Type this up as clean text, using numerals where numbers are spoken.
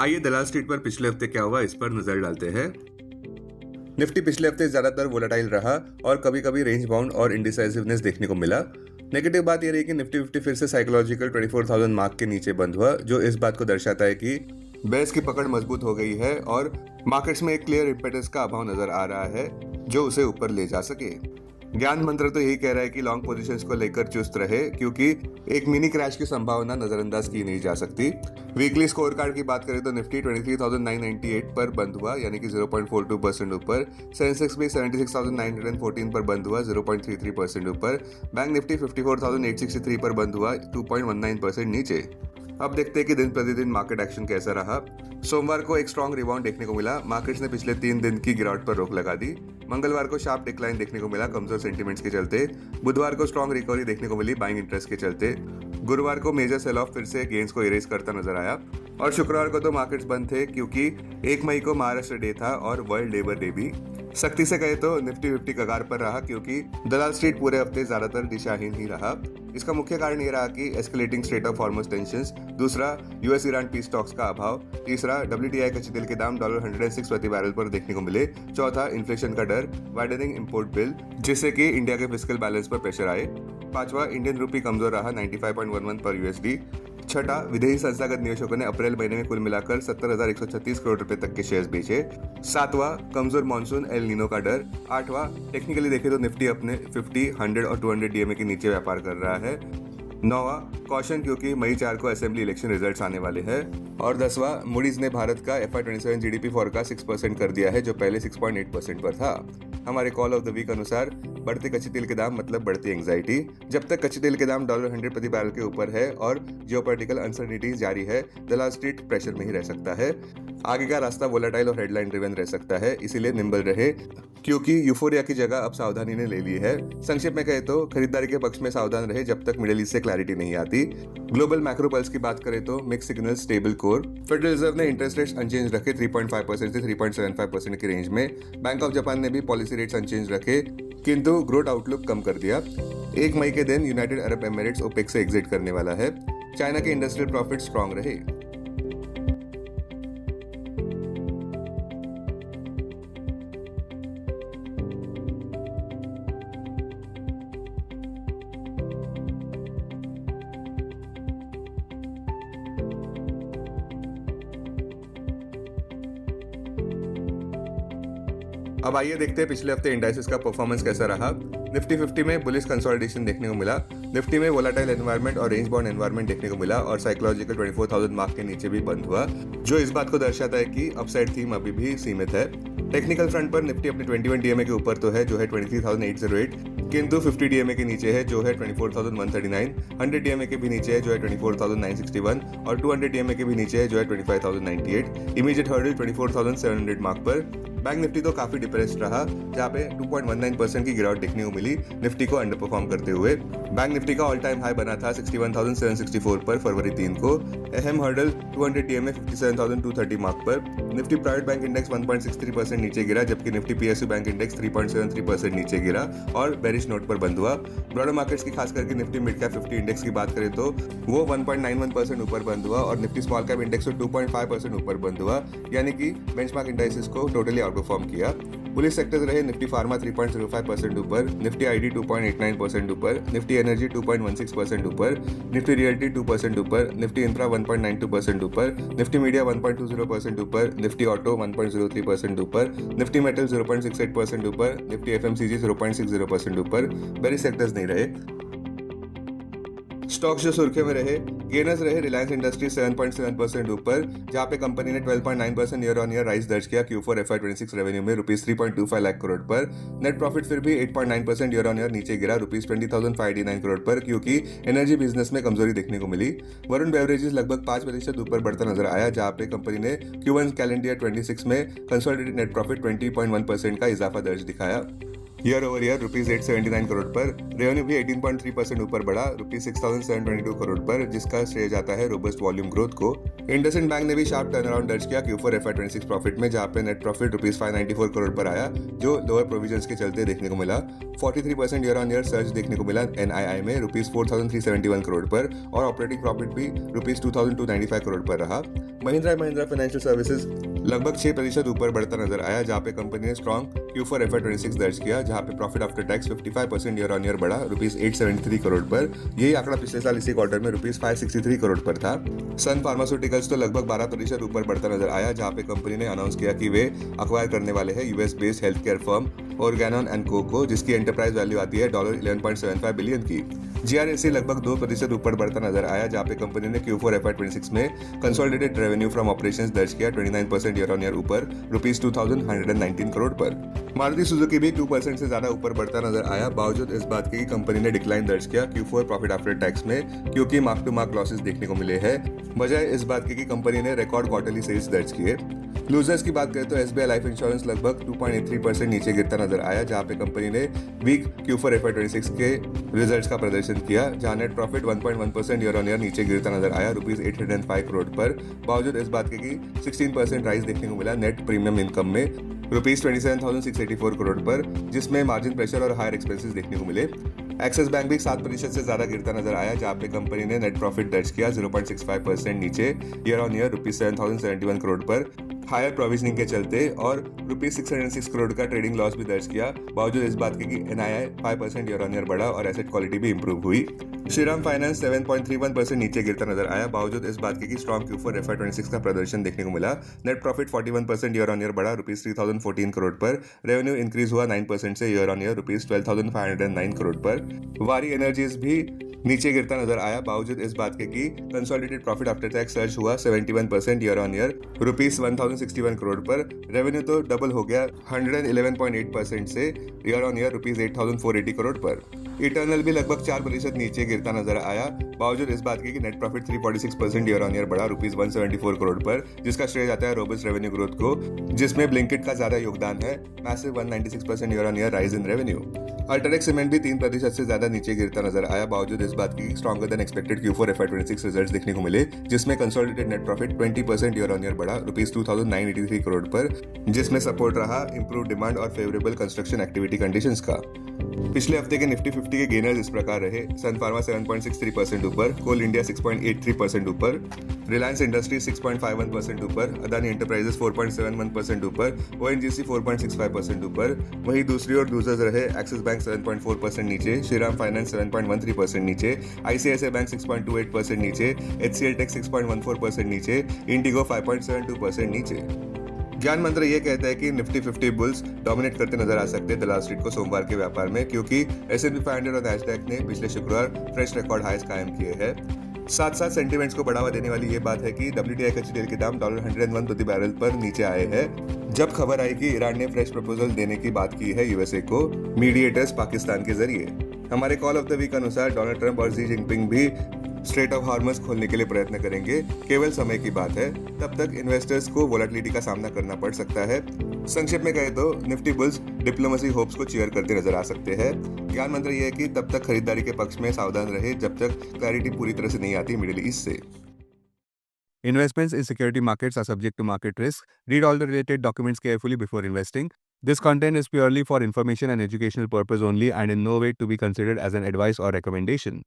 आइए दलाल स्ट्रीट पर पिछले हफ्ते क्या हुआ इस पर नजर डालते हैं। निफ्टी पिछले हफ्ते ज्यादातर वोलेटाइल रहा और कभी कभी रेंज बाउंड और इंडिसाइसिवनेस देखने को मिला। नेगेटिव बात यह रही कि निफ्टी 50 फिर से साइकोलॉजिकल 24,000 मार्क के नीचे बंद हुआ, जो इस बात को दर्शाता है कि बेयर्स की पकड़ मजबूत हो गई है और मार्केट्स में एक क्लियर इम्पेटस का अभाव नजर आ रहा है जो उसे ऊपर ले जा सके। ज्ञान मंत्र तो यही कह रहा है कि लॉन्ग पोजीशंस को लेकर चुस्त रहे, क्योंकि एक मिनी क्रैश की संभावना नजरअंदाज की नहीं जा सकती। वीकली स्कोर कार्ड की बात करें तो निफ्टी 23,998 पर बंद हुआ, यानी कि 0.42% ऊपर। सेंसेक्स भी 76,914 पर बंद हुआ, 0.33% ऊपर। बैंक निफ्टी 54,863 पर बंद हुआ, 2.19% नीचे। अब देखते हैं कि दिन प्रतिदिन मार्केट एक्शन कैसा रहा। सोमवार को एक स्ट्रॉन्ग रिबाउंड देखने को मिला। मार्केट्स ने पिछले 3 दिन की गिरावट पर रोक लगा दी। मंगलवार को शार्प डिक्लाइन देखने को मिला कमजोर सेंटीमेंट्स के चलते। बुधवार को स्ट्रॉन्ग रिकवरी देखने को मिली बाइंग इंटरेस्ट के चलते। गुरुवार को मेजर सेल ऑफ फिर से गेन्स को इरेज करता नजर आया और शुक्रवार को तो मार्केट्स बंद थे, क्योंकि 1 मई को महाराष्ट्र डे था और वर्ल्ड लेबर डे भी। सख्ती से कहे तो निफ्टी 50 कगार पर रहा, क्योंकि दलाल स्ट्रीट पूरे हफ्ते ज्यादातर दिशाहीन ही रहा। इसका मुख्य कारण ये रहा कि एस्केलेटिंग स्ट्रेट ऑफ हॉर्मस टेंशंस, दूसरा यूएस ईरान पीस टॉक्स का अभाव, तीसरा WTI कच्चे तेल के दाम $106 प्रति बैरल पर देखने को मिले, चौथा इन्फ्लेशन का डर, वाइडनिंग इंपोर्ट बिल जिससे कि इंडिया के फिस्कल बैलेंस पर प्रेशर आए, पांचवा इंडियन रूपी कमजोर रहा 95.11 पर USD, छठा विदेशी संस्थागत निवेशकों ने अप्रैल महीने में कुल मिलाकर 70,136 करोड़ रुपए तक के शेयर्स बेचे, सातवां कमजोर मानसून एल नीनो का डर, आठवां टेक्निकली देखें तो निफ्टी अपने 50, 100 और 200 DMA के नीचे व्यापार कर रहा है, नौवां कॉशन क्योंकि मई 4 को असेंबली इलेक्शन रिजल्ट्स आने वाले हैं, और 10वां मूडीज ने भारत का FY27 GDP फॉरकास्ट 6% कर दिया है, जो पहले 6.8% पर था। हमारे कॉल ऑफ द वीक अनुसार बढ़ते कच्चे तेल के दाम मतलब बढ़ती एंग्जाइटी। जब तक कच्चे तेल के दाम $100 प्रति बैरल के ऊपर है और जियोपॉलिटिकल अनसर्टेनिटी जारी है, दलाल स्ट्रीट प्रेशर में ही रह सकता है। आगे का रास्ता वोलेटाइल और हेडलाइन ड्रिवन रह सकता है, इसीलिए निम्बल रहे, क्योंकि यूफोरिया की जगह अब सावधानी ने ले ली है। संक्षेप में कहे तो खरीदारी के पक्ष में सावधान रहे जब तक मिडिल ईस्ट से क्लैरिटी नहीं आती। ग्लोबल मैक्रो पल्स की बात करें तो mix signal stable core. Federal reserve ने इंटरेस्ट रेट्स अनचेंज रखे 3.5% से 3.75% की रेंज में। बैंक ऑफ जापान ने भी पॉलिसी रेट्स अनचेंज रखे, किंतु ग्रोथ आउटलुक कम कर दिया। 1 मई के दिन यूनाइटेड अरब एमिरेट्स ओपेक से एग्जिट करने वाला है। चाइना के इंडस्ट्रियल प्रॉफिट स्ट्रॉन्ग रहे। अब आइए देखते हैं पिछले हफ्ते इंडाइसेस का परफॉर्मेंस कैसा रहा। निफ्टी 50 में बुलिश कंसोलिडेशन देखने को मिला। निफ्टी में वोलेटाइल एनवायरनमेंट और रेंज बाउंड एनवायरनमेंट देखने को मिला और साइकोलॉजिकल 24,000 मार्क के नीचे भी बंद हुआ, जो इस बात को दर्शाता है कि अपसाइड थीम अभी भी सीमित है। टेक्निकल फ्रंट पर निफ्टी अपने 21 DMA के ऊपर तो है, जो है 23,808, किंतु 50 DMA के नीचे है, जो है 24,139, 100 DMA के भी नीचे है, जो है 24,961, और 200 DMA के भी नीचे है, जो है 25,098। इमीडिएट हर्डल 24,700 मार्क पर। बैंक निफ्टी तो काफी डिप्रेस्ड रहा, जहां पे 2.19% की गिरावट देखने को मिली निफ्टी को अंडर परफॉर्म करते हुए। बैंक निफ्टी का ऑल टाइम हाई बना था 61,764 पर फरवरी 3 को। अहम हर्डल 200 DMA 57,230 मार्क पर। निफ्टी प्राइवेट बैंक इंडेक्स 1.63% नीचे गिरा, जबकि निफ्टी PSU बैंक इंडेक्स 3.73% नीचे गिरा और बेरिश नोट पर बंद हुआ। ब्रॉडर मार्केट्स की खास करके निफ्टी मिड कैप 50 इंडेक्स की बात करें तो वो 1.91% ऊपर बंद हुआ और निफ्टी स्मॉल कैप इंडेक्स 2.5% ऊपर बंद हुआ, यानी कि बेंचमार्क इंडाइसेस को टोटली आउट परफॉर्म किया। पुलिस सेक्टर्स रहे निफ्टी फार्मा 3.05% ऊपर, निफ्टी आईटी 2.89% ऊपर, निफ्टी एनर्जी 2.16% ऊपर, निफ्टी रियल्टी 2% ऊपर, निफ्टी इंफ्रा 1.92% ऊपर, निफ्टी मीडिया 1.20% ऊपर, निफ्टी ऑटो 1.03% ऊपर, निफ्टी मेटल 0.68% ऊपर, निफ्टी FMCG 0.60% ऊपर। बेरिश सेक्टर्स नहीं रहे। स्टॉक्स जो सुर्खियों में रहे, गेनर्स रहे रिलायंस इंडस्ट्रीज 7.7% ऊपर, जहां पे कंपनी ने 12.9% ईयर ऑन ईयर राइज दर्ज किया Q4 FY26 रेवेन्यू में ₹3.25 लाख करोड़ पर। नेट प्रॉफिट फिर भी 8.9% ईयर ऑन ईयर नीचे गिरा ₹20,589 करोड़ पर, क्योंकि एनर्जी बिजनेस में कमजोरी देखने को मिली। वरुण बेवरेजेस लगभग 5% ऊपर बढ़ता नजर आया, जहां पे कंपनी ने Q1 कैलेंडर ईयर 26 में कंसोलिडेटेड नेट प्रॉफिट 20.1% का इजाफा दर्ज दिखाया। ईयर ओवर ईयर ₹879 करोड़ पर। रेवेन्यू भी 18.3% ऊपर बढ़ा ₹6,722 करोड़ पर, जिसका श्रेय जाता है रोबस्ट वॉल्यूम ग्रोथ को। इंडसइंड बैंक ने भी शार्प टर्नअराउंड दर्ज किया Q4 FY26 प्रॉफिट में, जहां पे नेट प्रॉफिट ₹594 करोड़ पर आया, जो लोअर प्रोविजंस के चलते देखने को मिला। 43% ईयर ऑन ईयर सर्ज देखने को मिला NII में ₹4,371 करोड़ पर, और ऑपरेटिंग प्रॉफिट भी ₹2,295 करोड़ पर रहा। Mahindra and Mahindra financial services लगभग 6% ऊपर बढ़ता नजर आया, जहां पे कंपनी ने स्ट्रॉन्ग Q4 FY26 दर्ज किया, जहां पे profit after tax 55% year on year बढ़ा ₹873 करोड़ पर। यही आंकड़ा पिछले साल इसी क्वार्टर में ₹563 करोड़ पर था। सन फार्मास्यूटिकल्स तो लगभग 12% ऊपर बढ़ता नजर आया, जहां पे कंपनी ने अनाउंस किया कि वे अक्वायर करने वाले हैं US based health care firm Organon and को, जिसकी एंटरप्राइज वैल्यू आती है $11.75 बिलियन की। GRSE लगभग 2% ऊपर बढ़ता नजर आया, जहां पे कंपनी ने Q4 FY26 में कंसोलिडेटेड रेवेन्यू फ्रॉम ऑपरेशंस दर्ज किया 29% ईयर ऑन ईयर ऊपर ₹2,119 करोड़ पर। मारुति सुजुकी भी 2% से ज्यादा ऊपर बढ़ता नजर आया, बावजूद इस बात के कि कंपनी ने डिक्लाइन दर्ज किया Q4 प्रॉफिट आफ्टर टैक्स में, क्योंकि मार्क टू मार्क लॉसेस देखने को मिले हैं, बजाय इस बात के कि कंपनी ने रिकॉर्ड क्वार्टरली सेल्स दर्ज किए। लूजर्स की बात करें तो SBI लाइफ इंश्योरेंस लगभग 2.83% नीचे गिरता नजर आया, जहां पे कंपनी ने वीक Q4 FY26 के रिजल्ट्स का प्रदर्शन किया, जहां net profit 1.1% year on year नीचे गिरता नजर आया ₹805 करोड़ पर, बावजूद इस बात के कि 16% राइज देखने को मिला नेट प्रीमियम इनकम में ₹27,684 करोड़ पर, जिसमें मार्जिन प्रेशर और हायर एक्सपेंसेस देखने को मिले। एक्सिस बैंक भी 7% से ज्यादा गिरता नजर आया, जहां पे कंपनी ने नेट प्रॉफिट दर्ज किया 0.65% नीचे ईयर ऑन ईयर ₹7,071 करोड़ पर, हायर प्रोविजनिंग के चलते, और ₹606 करोड़ का ट्रेडिंग लॉस भी दर्ज किया, बावजूद इस बात के कि NII 5% ईयर ऑन ईयर बढ़ा और एसेट क्वालिटी भी इंप्रूव हुई। श्रीराम फाइनेंस 7.31% नीचे गिरता नजर आया, बावजूद इस बात के कि स्ट्रॉन्ग Q4 FY26 का प्रदर्शन देखने को मिला। Net profit 41% year on year बढ़ा ₹3,014 करोड़ पर। रेवेन्यू इंक्रीज हुआ 9% से ईयर ऑन ईयर ₹12,509 करोड़ पर। वारी एनर्जीज भी नीचे गिरता नजर आया, बावजूद इस बात के कि consolidated profit after tax surge हुआ 71% ईयर ऑन ईयर ₹1,061 करोड़ पर। रेवेन्यू तो डबल हो गया 111.8% से ईयर ऑन ईयर ₹8,480 करोड़ पर। इटर्नल भी लगभग 4% नीचे गिरता नजर आया, बावजूद इस बात के कि net profit 346% year on year बढ़ा ₹174 करोड़ पर, जिसका श्रेय जाता है रोबस्ट रेवेन्यू ग्रोथ को, जिसमें ब्लिंकिट का ज्यादा योगदान है, massive 196% year on year rise in revenue. UltraTech cement भी 3% से ज्यादा नीचे गिरता नजर आया, बावजूद इस बात की stronger than expected Q4 FY26 results देखने को मिले, जिसमें consolidated net profit 20% year on year बढ़ा ₹2,983 करोड़ पर, जिसमें सपोर्ट रहा इंप्रूव डिमांड और फेवरेबल कंस्ट्रक्शन एक्टिविटी कंडीशंस का। पिछले हफ्ते के निफ्टी 50 के गेनर्स इस प्रकार रहे: सन फार्मा 7.63% ऊपर, कोल इंडिया 6.83% ऊपर, रिलायंस इंडस्ट्री 6.51% ऊपर, अदानी एंटरप्राइजेस 4.71% ऊपर, ONGC 4.65% ऊपर। वहीं दूसरी ओर लूजर्स रहे एक्सिस बैंक 7.4% नीचे, श्रीराम फाइनेंस 7.13% नीचे, ICICI बैंक 6.28% नीचे, HCL टेक 6.14% नीचे, इंडिगो 5.72% नीचे। ज्ञान मंत्र ये कहता है कि निफ्टी 50 बुल्स डोमिनेट करते नजर आ सकते हैं दलाल स्ट्रीट को सोमवार के व्यापार में, क्योंकि S&P 500 और नैस्डैक ने पिछले शुक्रवार फ्रेश रिकॉर्ड हाईज कायम किए हैं। साथ साथ सेंटिमेंट्स को बढ़ावा देने वाली ये बात है कि WTI कच्चे तेल के दाम $101 प्रति बैरल पर नीचे आए हैं, जब खबर आई कि ईरान ने फ्रेश प्रपोजल देने की बात की है USA को मीडिएटर्स पाकिस्तान के जरिए। हमारे कॉल ऑफ द वीक अनुसार डोनाल्ड ट्रंप और शी जिनपिंग भी स्ट्रेट ऑफ हार्मस खोलने के लिए प्रयत्न करेंगे, केवल समय की बात है। तब तक इन्वेस्टर्स को वोलेटिलिटी का सामना करना पड़ सकता है। संक्षेप में कहें तो निफ्टी बुल्स डिप्लोमेसी होप्स को चीयर करते नजर आ सकते हैं। ज्ञान मंत्र यह है कि तब तक खरीदारी के पक्ष में सावधान रहे जब तक क्लैरिटी पूरी तरह से नहीं आती मिडिल ईस्ट से। Investments in security markets are subject to market risk. Read all the related documents carefully before investing. This content is purely for information and educational purpose only and in no way to be considered as an advice or recommendation.